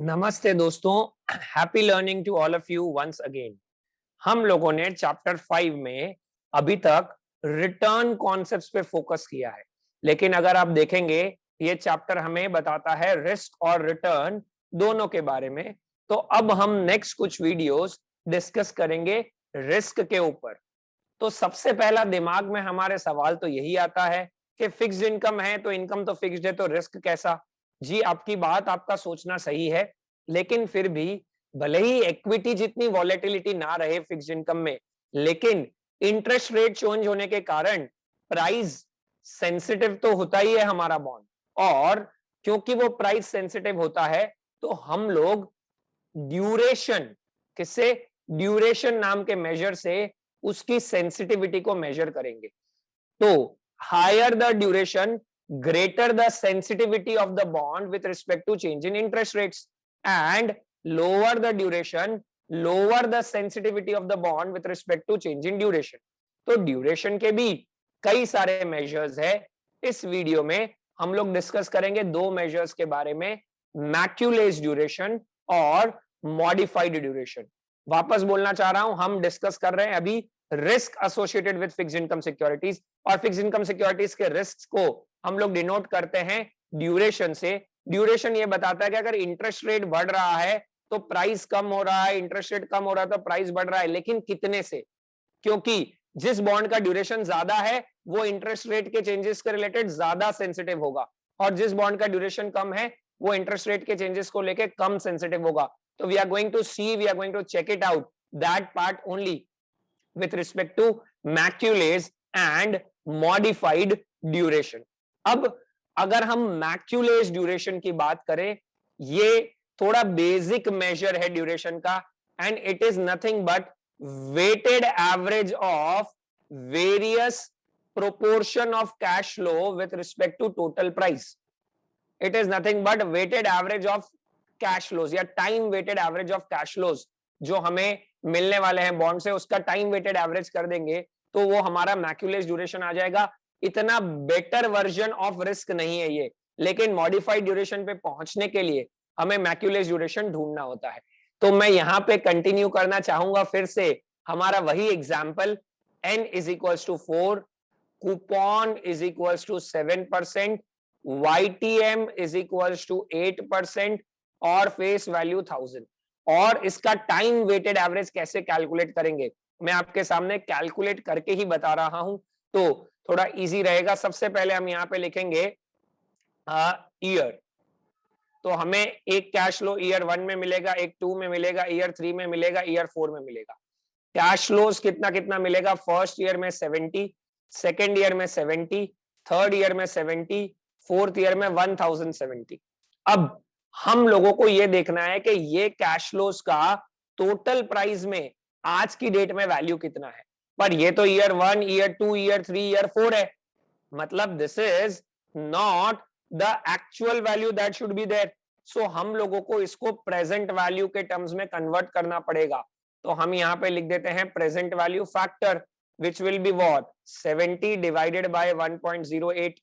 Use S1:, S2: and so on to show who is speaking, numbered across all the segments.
S1: नमस्ते दोस्तों, happy learning to all of you once again. हम लोगों ने चैप्टर 5 में अभी तक रिटर्न कॉन्सेप्ट्स पे फोकस किया है, लेकिन अगर आप देखेंगे ये चैप्टर हमें बताता है रिस्क और रिटर्न दोनों के बारे में। तो अब हम नेक्स्ट कुछ वीडियोस डिस्कस करेंगे रिस्क के ऊपर। तो सबसे पहला दिमाग में हमारे सवाल तो यही आता है कि फिक्स्ड इनकम है तो इनकम तो फिक्स्ड है, तो रिस्क कैसा? जी, आपकी बात, आपका सोचना सही है, लेकिन फिर भी भले ही इक्विटी जितनी वॉलेटिलिटी ना रहे फिक्स्ड इनकम में, लेकिन इंटरेस्ट रेट चेंज होने के कारण प्राइस सेंसिटिव तो होता ही है हमारा बॉन्ड। और क्योंकि वो प्राइस सेंसिटिव होता है तो हम लोग ड्यूरेशन, किससे? ड्यूरेशन नाम के मेजर से उसकी सेंसिटिविटी को मेजर करेंगे। तो higher the duration, greater the sensitivity of the bond with respect to change in interest rates, and lower the duration, lower the sensitivity of the bond with respect to change in duration. तो duration के भी कई सारे measures है। इस video में हम लोग डिस्कस करेंगे दो मेजर्स के बारे में, मैक्यूलेज ड्यूरेशन और मॉडिफाइड ड्यूरेशन। वापस बोलना चाह रहा हूं, हम डिस्कस कर रहे हैं अभी risk associated with fixed income securities, और फिक्स्ड इनकम सिक्योरिटीज के रिस्क को हम लोग डिनोट करते हैं ड्यूरेशन से। ड्यूरेशन ये बताता है कि अगर इंटरेस्ट रेट बढ़ रहा है तो प्राइस कम हो रहा है, इंटरेस्ट रेट कम हो रहा है तो प्राइस बढ़ रहा है, लेकिन कितने से? क्योंकि जिस बॉन्ड का ड्यूरेशन ज्यादा है वो इंटरेस्ट रेट के चेंजेस के रिलेटेड ज्यादा सेंसिटिव होगा, और जिस बॉन्ड का ड्यूरेशन कम है वो इंटरेस्ट रेट के चेंजेस को लेके कम सेंसिटिव होगा। तो we are going to check it out that part only with respect to maculase and modified duration. अब अगर हम maculase duration की बात करें, ये थोड़ा बेसिक मेजर है ड्यूरेशन का, and it is nothing but weighted average of various proportion of cash flow with respect to total price. It is nothing but weighted average of cash flows या time weighted average of cash flows जो हमें मिलने वाले हैं bond से, उसका time weighted average कर देंगे तो वो हमारा मैक्यूलेज ड्यूरेशन आ जाएगा। इतना बेटर वर्जन ऑफ रिस्क नहीं है ये, लेकिन मॉडिफाइड ड्यूरेशन पे पहुंचने के लिए हमें मैक्यूलेज ड्यूरेशन ढूंढना होता है। तो मैं यहां पे कंटिन्यू करना चाहूंगा फिर से हमारा वही example, n is equals to 4, coupon is equals to 7%, YTM is equals to 8% और फेस वैल्यू 1000। और इसका टाइम वेटेड एवरेज कैसे कैलकुलेट करेंगे मैं आपके सामने कैलकुलेट करके ही बता रहा हूं, तो थोड़ा इजी रहेगा। सबसे पहले हम यहां पे लिखेंगे ईयर, तो हमें एक कैश फ्लो ईयर 1 में मिलेगा, एक 2 में मिलेगा, ईयर 3 में मिलेगा, ईयर 4 में मिलेगा। कैश फ्लोज कितना कितना मिलेगा? फर्स्ट ईयर में 70, सेकेंड ईयर में 70, थर्ड ईयर में 70, फोर्थ ईयर में 1070। अब हम लोगों को यह देखना है कि ये कैश फ्लोज का टोटल प्राइस में आज की डेट में वैल्यू कितना है। पर ये तो ईयर 1, ईयर 2, ईयर 3, ईयर 4 है, मतलब this is not the actual value that should be there. So हम लोगों को इसको प्रेजेंट वैल्यू के टर्म्स में कन्वर्ट करना पड़ेगा। तो हम यहां पे लिख देते हैं present value factor, which will be what? 70 divided by 1.08,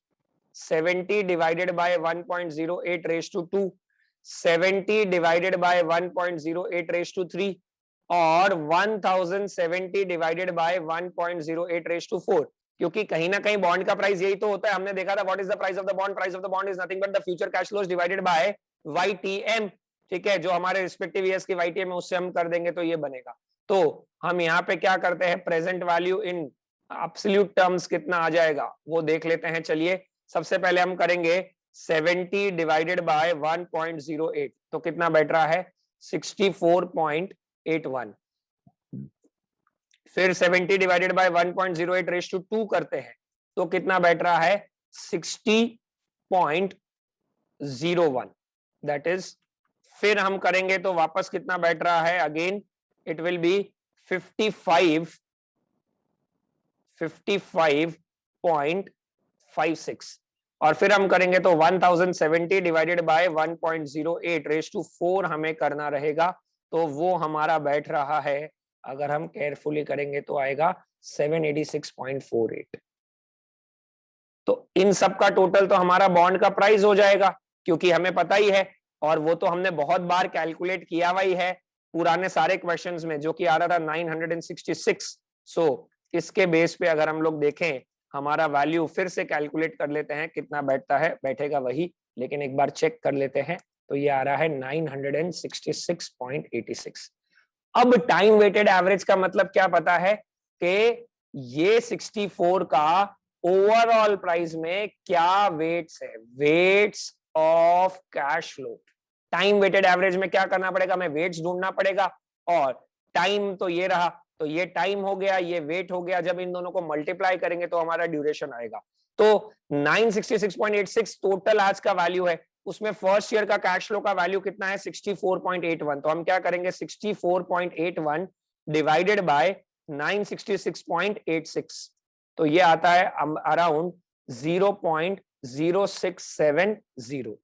S1: 70 divided by 1.08 raised to 2, 70 divided by 1.08 raised to 3, और 1070 divided by 1.08 raised to 4। क्योंकि कहीं ना कहीं बॉन्ड का प्राइस यही तो होता है, हमने देखा था what is the price of the bond? Price of the bond is nothing but the future cash flows divided by YTM। ठीक है, जो हमारे रिस्पेक्टिव ईयर्स की YTM है उससे हम कर देंगे तो ये बनेगा। तो हम यहाँ पे क्या करते हैं, present value in absolute terms कितना आ जाएगा वो देख लेते हैं। चलिए सबसे पहले हम करेंगे 70 डिवाइडेड बाय 1.08, तो कितना बैठ रहा है? 64.81। फिर 70 डिवाइडेड बाय 1.08 रेज टू 2 करते हैं तो कितना बैठ रहा है? 60.01। दैट इज, फिर हम करेंगे तो वापस कितना बैठ रहा है? Again it will be 55.56। और फिर हम करेंगे तो 1070 डिवाइडेड बाय 1.08 रेज टू 4 हमें करना रहेगा, तो वो हमारा बैठ रहा है, अगर हम केयरफुली करेंगे तो आएगा 786.48। तो इन सब का टोटल तो हमारा बॉन्ड का प्राइस हो जाएगा, क्योंकि हमें पता ही है और वो तो हमने बहुत बार कैलकुलेट किया हुआ ही है पुराने सारे क्वेश्चंस में, जो कि आ रहा था 966। सो इसके बेस पे अगर हम लोग देखें, हमारा वैल्यू फिर से कैलकुलेट कर लेते हैं कितना बैठता है, बैठेगा वही, लेकिन एक बार चेक कर लेते हैं। तो ये आ रहा है 966.86। अब टाइम वेटेड एवरेज का मतलब क्या पता है कि ये 64 का ओवरऑल प्राइस में क्या वेट्स है, weights of cash flow. Time weighted average में क्या करना पड़ेगा, हमें वेट्स ढूंढना पड़ेगा, और टाइम तो ये रहा, तो ये टाइम हो गया, ये वेट हो गया, जब इन दोनों को मल्टीप्लाई करेंगे तो हमारा ड्यूरेशन आएगा। तो 966.86 टोटल आज का वैल्यू है, उसमें फर्स्ट ईयर का कैश फ्लो का वैल्यू कितना है 64.81। तो हम क्या करेंगे 64.81 डिवाइडेड बाय 966.86, तो ये आता है अराउंड 0.0670।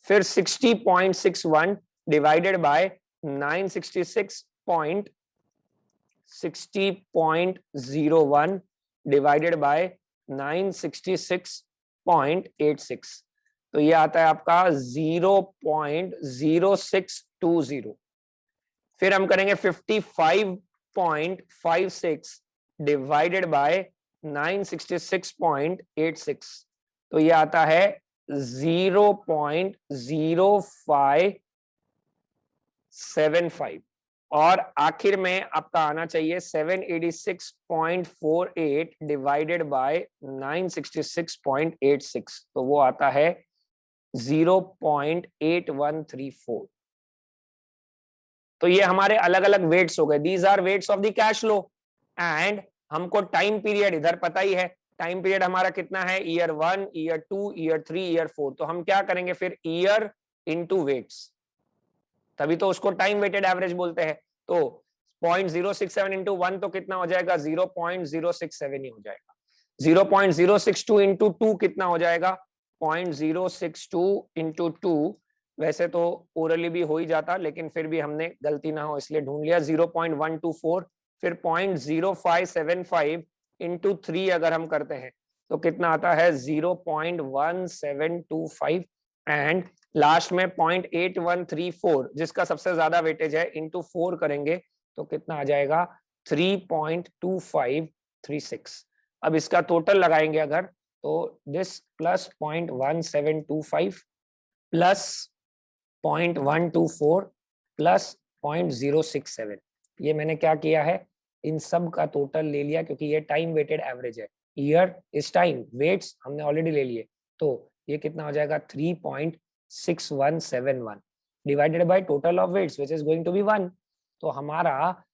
S1: फिर 60.61 डिवाइडेड बाय 966.60.01 डिवाइडेड बाय 966.86, तो ये आता है आपका 0.0620। फिर हम करेंगे 55.56 डिवाइडेड बाय 966.86, तो ये आता है 0.0575, और आखिर में आपका आना चाहिए 786.48 डिवाइडेड बाय 966.86, तो वो आता है 0.8134। तो ये हमारे अलग अलग वेट्स हो गए, these are weights of the cash flow. And हमको टाइम पीरियड इधर पता ही है, टाइम पीरियड हमारा कितना है, ईयर 1, ईयर 2, ईयर 3, ईयर 4। तो हम क्या करेंगे फिर ईयर इनटू वेट्स, तभी तो उसको टाइम वेटेड एवरेज बोलते हैं। तो 0.067 इंटू 1 तो कितना हो जाएगा 0.067 ही हो जाएगा। 0.062 इंटू 2 कितना हो जाएगा 0.062 इंटू 2, वैसे तो ओरली भी हो ही जाता, लेकिन फिर भी हमने गलती ना हो इसलिए ढूंढ लिया 0.124। फिर 0.0575 इंटू 3 अगर हम करते हैं तो कितना आता है 0.1725, एंड लास्ट में 0.8134 जिसका सबसे ज्यादा वेटेज है इंटू 4 करेंगे तो कितना आ जाएगा 3.2536। अब इसका टोटल लगाएंगे अगर, तो दिस प्लस 0.1725 प्लस 0.124 प्लस 0.067, ये मैंने क्या किया है इन सब का टोटल ले लिया, क्योंकि ये टाइम वेटेड एवरेज है। ईयर इज टाइम, वेट्स हमने ऑलरेडी ले लिए, तो ये कितना हो जाएगा 3.6171 divided by total of weights which is going to be 1। तो हमारा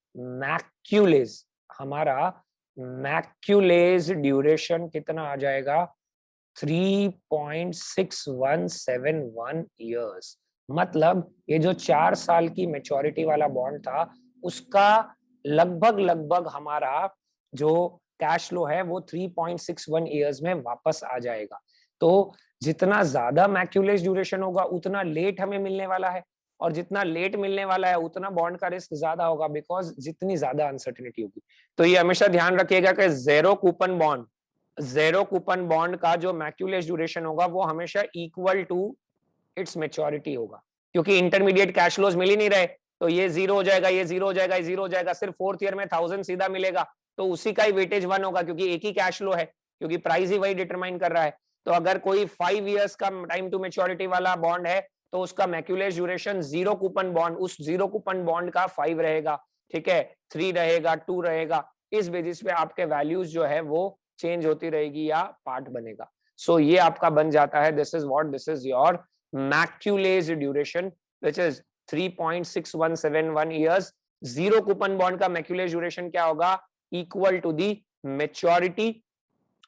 S1: मैक्यूलेज ड्यूरेशन कितना आ जाएगा 3.6171 ईयर्स। मतलब ये जो 4 साल की मैच्योरिटी वाला बॉन्ड था उसका लगभग हमारा जो कैश फ्लो है वो 3.61 ईयर्स में वापस आ जाएगा। तो जितना ज्यादा मैक्यूलेज ड्यूरेशन होगा उतना लेट हमें मिलने वाला है, और जितना लेट मिलने वाला है उतना बॉन्ड का रिस्क ज्यादा होगा, बिकॉज जितनी ज्यादा अनसर्टेनिटी होगी। तो ये हमेशा ध्यान रखिएगा कि जीरो कूपन बॉन्ड का जो मैक्यूलेज ड्यूरेशन होगा वो हमेशा इक्वल टू इट्स मेच्योरिटी होगा, क्योंकि इंटरमीडिएट कैश फ्लोज मिल ही नहीं रहे, तो ये जीरो हो जाएगा, ये जीरो हो जाएगा, ये जीरो हो जाएगा। सिर्फ फोर्थ ईयर में 1000 सीधा मिलेगा, तो उसी का ही वेटेज 1 होगा, क्योंकि एक ही कैश फ्लो है, क्योंकि प्राइस ही वही डिटरमाइन कर रहा है। तो अगर कोई 5 इयर्स का टाइम टू मेच्योरिटी वाला बॉन्ड है तो उसका मैक्यूलेज ड्यूरेशन जीरो कूपन बॉन्ड, उस जीरो कूपन बॉन्ड का 5 रहेगा, ठीक है, 3 रहेगा, 2 रहेगा। इस बेसिस पे आपके वैल्यूज जो है वो चेंज होती रहेगी या पार्ट बनेगा। सो ये आपका बन जाता है, this is your Macaulay duration which is 3.6171 years. Zero coupon bond का मैक्यूलेज ड्यूरेशन क्या होगा, इक्वल टू दी मेच्योरिटी।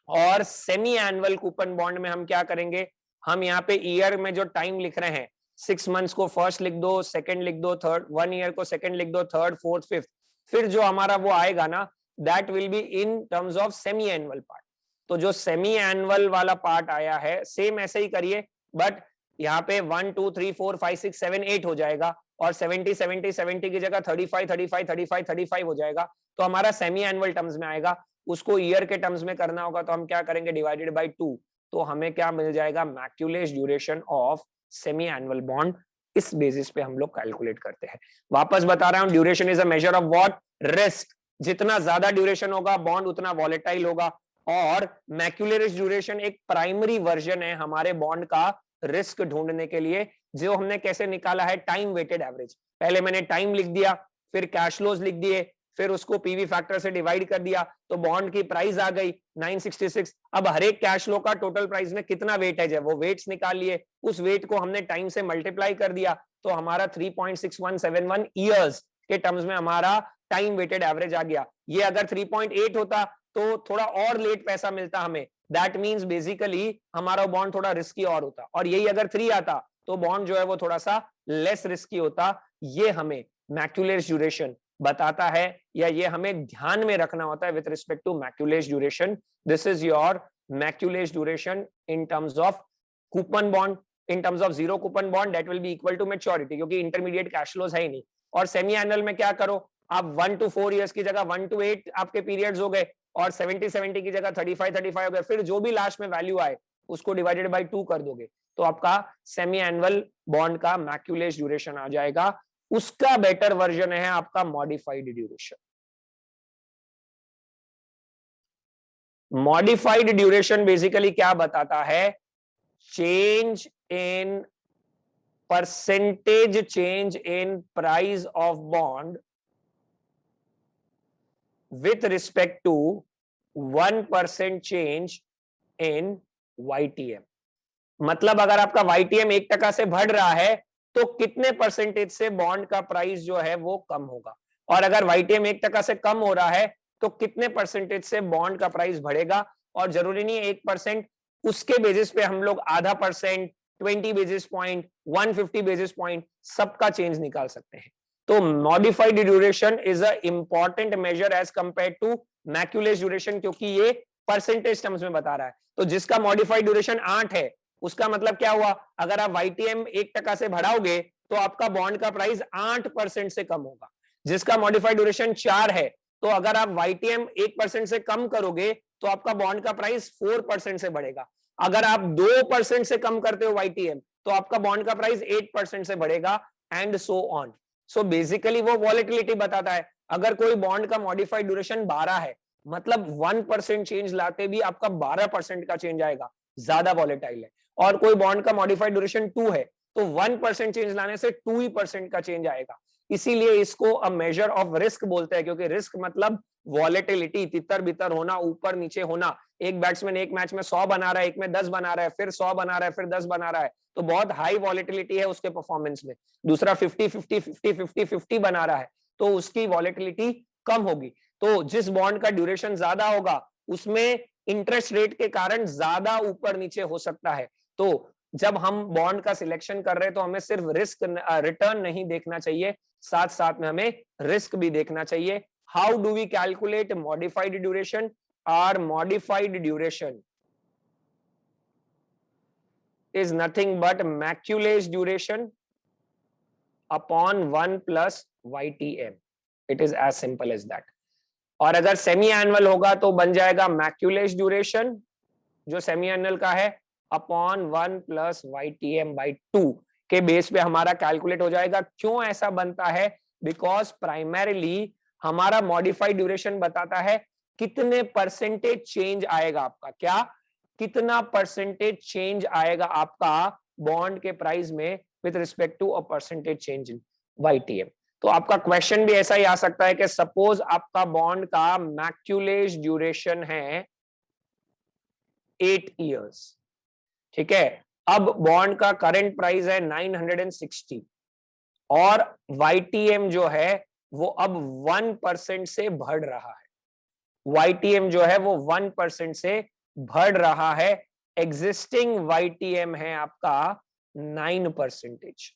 S1: और सेमी एनुअल कूपन बॉन्ड में हम क्या करेंगे, हम यहाँ पे ईयर में जो टाइम लिख रहे हैं 6 मंथ्स को फर्स्ट लिख दो, सेकंड लिख दो, थर्ड 1 ईयर को सेकंड लिख दो, थर्ड, फोर्थ, फिफ्थ, फिर जो हमारा वो आएगा ना that will be in terms of semi annual part. तो जो सेमी एनुअल वाला पार्ट आया है सेम ऐसे ही करिए, बट यहाँ पे 1 2 3 4 5 6 7 8 हो जाएगा, और 70 70 70 की जगह 35 35 35 35 हो जाएगा, तो हमारा सेमी एनुअल टर्म्स में आएगा। उसको ईयर के टर्म्स में करना होगा तो हम क्या करेंगे डिवाइडेड बाय 2, तो हमें क्या मिल जाएगा Macaulay duration of semi annual bond इस बेसिस पे हम लोग कैलकुलेट करते हैं। वापस बता रहा हूं, duration is a measure of what? Risk. जितना ज्यादा ड्यूरेशन होगा बॉन्ड उतना वॉलेटाइल होगा, और मैक्यूलर ड्यूरेशन एक प्राइमरी वर्जन है हमारे बॉन्ड का रिस्क ढूंढने के लिए, जो हमने कैसे निकाला है? Time weighted average. पहले मैंने टाइम लिख दिया, फिर कैश फ्लोज लिख दिए, फिर उसको पीवी फैक्टर से डिवाइड कर दिया, तो बॉन्ड की प्राइस आ गई 966। अब हर एक कैश फ्लो का टोटल प्राइस में कितना वेटेज है वो वेट्स निकाल लिए, उस वेट को हमने टाइम से मल्टीप्लाई कर दिया, तो हमारा 3.6171 ईयर्स के टर्म्स में हमारा टाइम वेटेड एवरेज आ गया। ये अगर 3.8 होता तो थोड़ा और लेट पैसा मिलता हमें, दैट मींस बेसिकली हमारा बॉन्ड थोड़ा रिस्की और होता, और यही अगर 3 आता तो बॉन्ड जो है वो थोड़ा सा लेस रिस्की होता। ये हमें मैक्यूलर ड्यूरेशन बताता है, या ये हमें ध्यान में रखना होता है with respect to Macaulay duration. This is your Macaulay duration in terms of coupon bond. In terms of zero coupon bond that will be equal to maturity, क्योंकि इंटरमीडिएट कैश फ्लोज है ही नहीं। और सेमी एनुअल में क्या करो, आप 1 to 4 years की जगह 1 to 8 आपके पीरियड्स हो गए, और 70 की जगह 35 हो गए, फिर जो भी लास्ट में वैल्यू आए उसको डिवाइडेड बाय 2 कर दोगे, तो आपका सेमी एनुअल बॉन्ड का मैक्यूलर ड्यूरेशन आ जाएगा। उसका बेटर वर्जन है आपका modified duration. Modified duration basically क्या बताता है? Change in percentage change in price of bond with respect to 1% change in YTM। मतलब अगर आपका YTM 1% से बढ़ रहा है तो कितने परसेंटेज से बॉन्ड का प्राइस जो है वो कम होगा, और अगर YTM 1% से कम हो रहा है तो कितने परसेंटेज से बॉन्ड का प्राइस बढ़ेगा। और जरूरी नहीं है 1%, उसके बेसिस पे हम लोग आधा percent, 20 basis point, 150 basis point सबका चेंज निकाल सकते हैं। तो modified duration is a important measure as compare to Macaulay duration, क्योंकि ये परसेंटेज टर्म्स में बता रहा है। तो जिसका मॉडिफाइड ड्यूरेशन 8 है, उसका मतलब क्या हुआ? अगर आप YTM 1% से बढ़ाओगे तो आपका बॉन्ड का प्राइस 8% से कम होगा। जिसका मॉडिफाइड ड्यूरेशन 4 है, तो अगर आप YTM 1% से कम करोगे तो आपका बॉन्ड का प्राइस 4% से बढ़ेगा। अगर आप 2% से कम करते हो YTM, तो आपका बॉन्ड का प्राइस 8% से बढ़ेगा, and so on. So basically वो वॉलेटिलिटी बताता है। अगर कोई बॉन्ड का मॉडिफाइड ड्यूरेशन 12 है, मतलब 1% चेंज लाते भी आपका 12% का चेंज आएगा, ज्यादा वॉलेटाइल है। और कोई बॉन्ड का मॉडिफाइड ड्यूरेशन 2 है, तो 1% चेंज लाने से 2% का चेंज आएगा। इसीलिए इसको अ मेजर ऑफ रिस्क बोलते हैं, क्योंकि रिस्क मतलब वॉलेटिलिटी, तितर बितर होना, ऊपर नीचे होना। एक बैट्समैन एक मैच में 100 बना रहा है, एक में 10 बना रहा है, फिर 100 बना रहा है, फिर 10 बना रहा है, तो बहुत हाई वॉलेटिलिटी है उसके परफॉर्मेंस में। दूसरा 50-50-50-50-50 बना रहा है, तो उसकी वॉलेटिलिटी कम होगी। तो जिस बॉन्ड का ड्यूरेशन ज्यादा होगा उसमें इंटरेस्ट रेट के कारण ज्यादा ऊपर नीचे हो सकता है। तो जब हम बॉन्ड का सिलेक्शन कर रहे हैं तो हमें सिर्फ रिस्क रिटर्न नहीं देखना चाहिए, साथ साथ में हमें रिस्क भी देखना चाहिए। How do we calculate modified duration? Are modified duration is nothing but maculage duration upon 1 plus YTM. It is as simple as that. और अगर सेमी एनुअल होगा तो बन जाएगा मैक्यूलेज ड्यूरेशन जो सेमी एनुअल का है अपॉन 1 प्लस YTM बाई 2 के बेस पे हमारा कैलकुलेट हो जाएगा। क्यों ऐसा बनता है? बिकॉज प्राइमरीली हमारा मॉडिफाइड ड्यूरेशन बताता है कितने परसेंटेज चेंज आएगा आपका, क्या कितना परसेंटेज चेंज आएगा आपका बॉन्ड के प्राइस में with respect to a percentage change in YTM। तो आपका क्वेश्चन भी ऐसा ही आ सकता है कि सपोज आपका बॉन्ड का मैक्यूलेज ड्यूरेशन है 8 इयर्स, ठीक है। अब बॉन्ड का करंट प्राइस है 960 और YTM जो है वो अब 1% से बढ़ रहा है। YTM जो है वो 1% से बढ़ रहा है। एग्जिस्टिंग YTM है आपका 9%।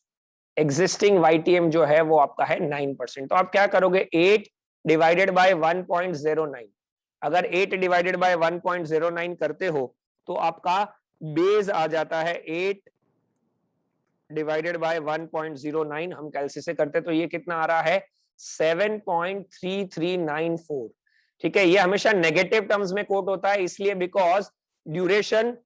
S1: एग्जिस्टिंग YTM जो है वो आपका है 9%। तो आप क्या करोगे? 8 डिवाइडेड बाय 1.09। अगर 8 डिवाइडेड बाय 1.09 करते हो तो आपका बेस आ जाता है 8 डिवाइडेड बाय 1.09। हम कैलसी से करते तो ये कितना आ रहा है? 7.3394। ठीक है, ये हमेशा नेगेटिव टर्म्स में कोट होता है इसलिए बिकॉज ड्यूरेशन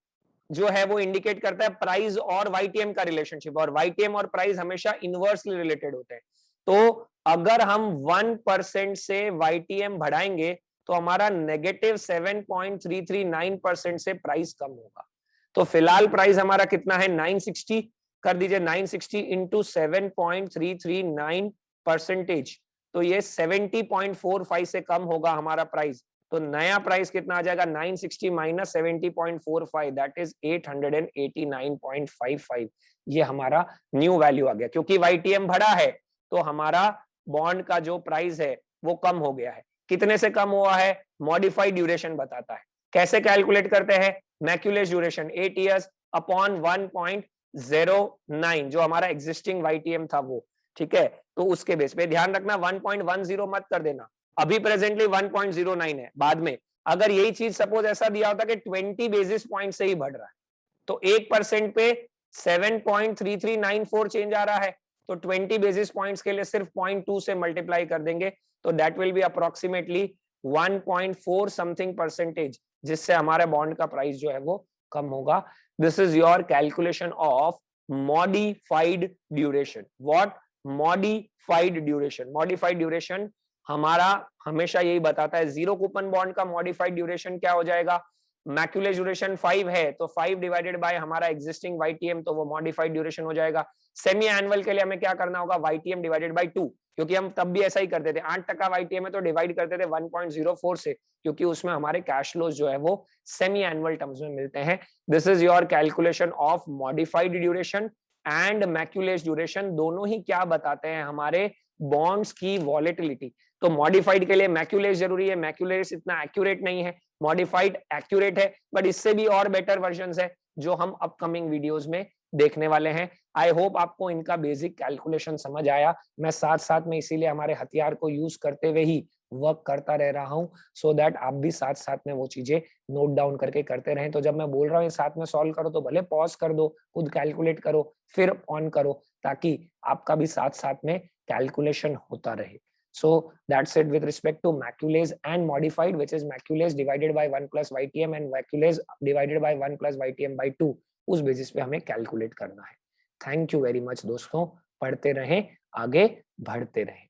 S1: जो है वो इंडिकेट करता है प्राइस और वाईटीएम का रिलेशनशिप, और वाईटीएम और प्राइस हमेशा इनवर्सली रिलेटेड होते हैं। तो अगर हम 1% से वाईटीएम बढ़ाएंगे तो हमारा नेगेटिव 7.339% से प्राइस कम होगा। तो फिलहाल प्राइस हमारा कितना है 960, कर दीजिए 960 इंटू 7.339%, तो ये 70.45 से कम होगा हमारा प्राइस। तो नया प्राइस कितना आ जाएगा 960 माइनस 70.45, दैट इज 889.55। ये हमारा न्यू वैल्यू आ गया। क्योंकि वाईटीएम बढ़ा है तो हमारा बॉन्ड का जो प्राइस है वो कम हो गया है। कितने से कम हुआ है? मॉडिफाइड ड्यूरेशन बताता है। कैसे कैलकुलेट करते हैं? मैक्यूलेस ड्यूरेशन 8 इयर्स अपॉन 1.09 जो हमारा एग्जिस्टिंग वाईटीएम था वो, ठीक है। तो उसके बेस पे ध्यान रखना 1.10 मत कर देना, अभी प्रेजेंटली 1.09 है। बाद में अगर यही चीज सपोज ऐसा दिया होता कि 20 बेसिस पॉइंट से ही बढ़ रहा है तो 1% पे 7.3394 चेंज आ रहा है, तो 20 बेसिस पॉइंट्स के लिए सिर्फ 0.2 से मल्टीप्लाई कर देंगे तो that will B approximately 1.4 something percentage, जिससे हमारे बॉन्ड का प्राइस जो है वो कम होगा। This is your calculation of modified duration. What? Modified duration. Modified duration हमारा हमेशा यही बताता है। जीरो कूपन बॉन्ड का मॉडिफाइड ड्यूरेशन क्या हो जाएगा? मैक्यूलेस ड्यूरेशन 5 है तो 5 डिवाइडेड बाय हमारा एग्जिस्टिंग वाईटीएम, तो वो मॉडिफाइड ड्यूरेशन हो जाएगा। सेमी एनुअल के लिए हमें क्या करना होगा? वाईटीएम डिवाइडेड बाय 2, क्योंकि हम तब भी ऐसा ही करते थे। 8% वाईटीएम है तो डिवाइड करते थे 1.04 से, क्योंकि उसमें हमारे कैश फ्लोज जो है वो सेमी एनुअल टर्म्स में मिलते हैं। This is your calculation of modified duration and Macaulay duration. दोनों ही क्या बताते हैं? हमारे बॉन्ड्स की वॉलेटिलिटी। तो मॉडिफाइड के लिए मैक्यूलेस जरूरी है, मैक्यूलेस इतना एक्यूरेट नहीं है, मॉडिफाइड एक्यूरेट है, बट इससे भी और बेटर वर्जन्स है जो हम अपकमिंग वीडियोस में देखने वाले हैं। आई होप आपको इनका बेसिक कैलकुलेशन समझ आया। मैं साथ साथ में इसीलिए हमारे हथियार को यूज करते हुए ही वर्क करता रह रहा हूं, सो दैट आप भी साथ साथ में वो चीजें नोट डाउन करके करते रहें। तो जब मैं बोल रहा हूँ साथ में सॉल्व करो तो भले पॉज कर दो, खुद कैलकुलेट करो, फिर ऑन करो, ताकि आपका भी साथ साथ में कैलकुलेशन होता रहे। So that's it with respect to Maculase and modified, which is Maculase divided by 1 plus YTM and Maculase divided by 1 plus YTM by 2। उस बेसिस पे हमें कैलकुलेट करना है। थैंक यू वेरी मच दोस्तों, पढ़ते रहें, आगे बढ़ते रहें।